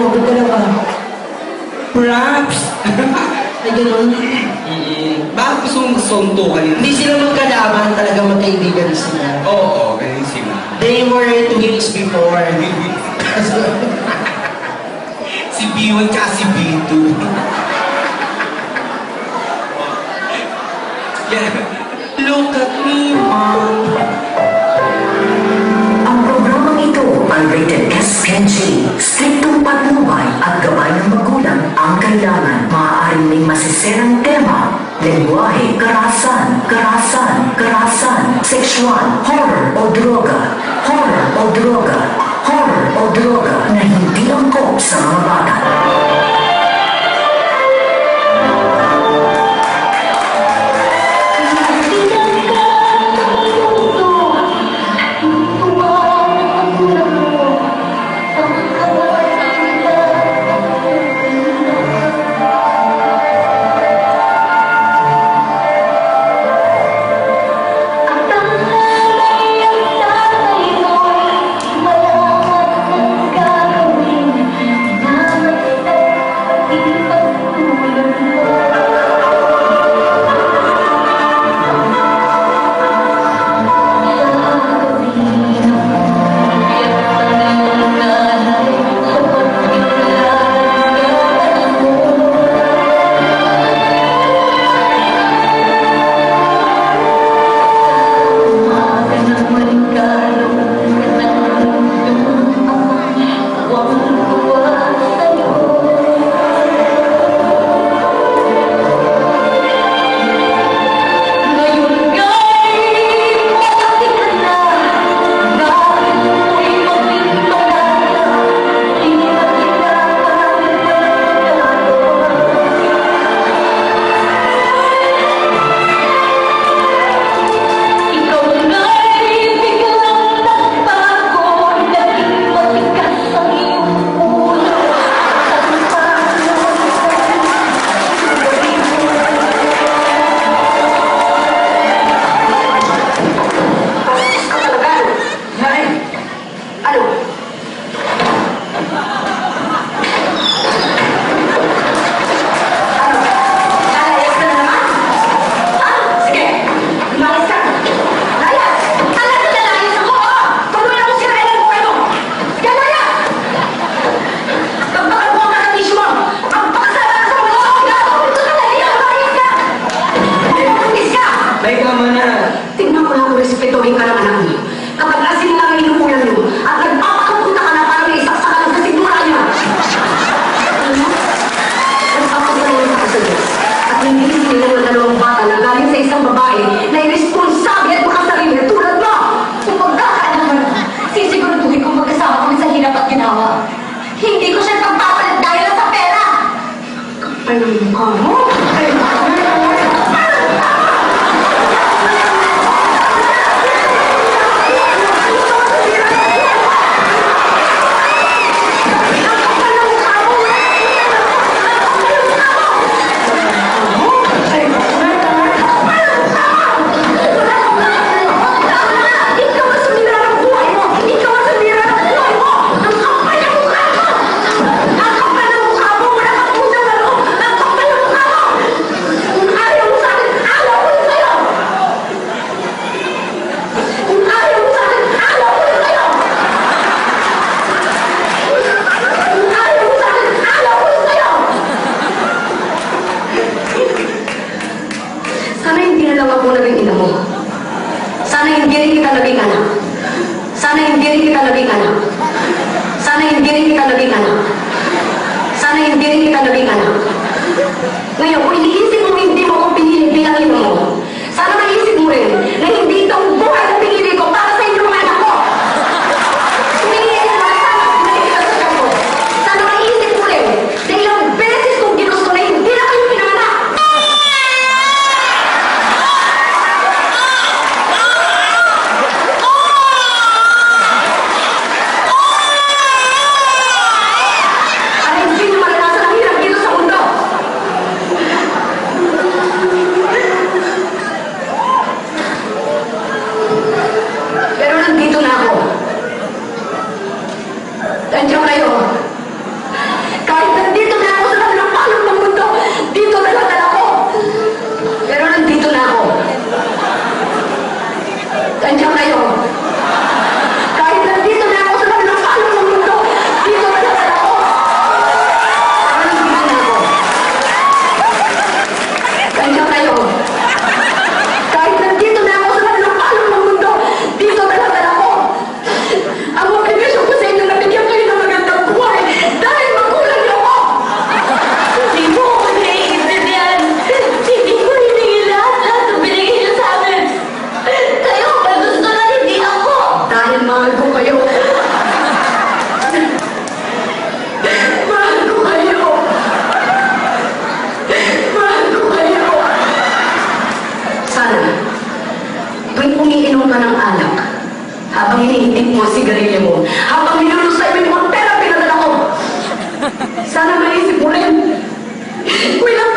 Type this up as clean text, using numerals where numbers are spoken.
ba't ka na ba? Props! Ay, ganun. Bakit gusto mong suntukan yun? Hindi sila magkalaban, talaga magkaibigan sila. Oo, ganun sila. They were twins before. Si B1 tsaka si B2. Yeah. Look at me, mom. Ang programang ito ay rated SPG. Striktong patnubay at gabay ng magulang ang kailangan. Maaaring may masisirang tema, lengguwahe, karahasan, sexual, horror o droga, na hindi angkop sa mga bata. iniintip mo si sigarilyo mo habang nilulusay mo yung mga pera pinadala ko. Sana maisip mo rin. Kung ilang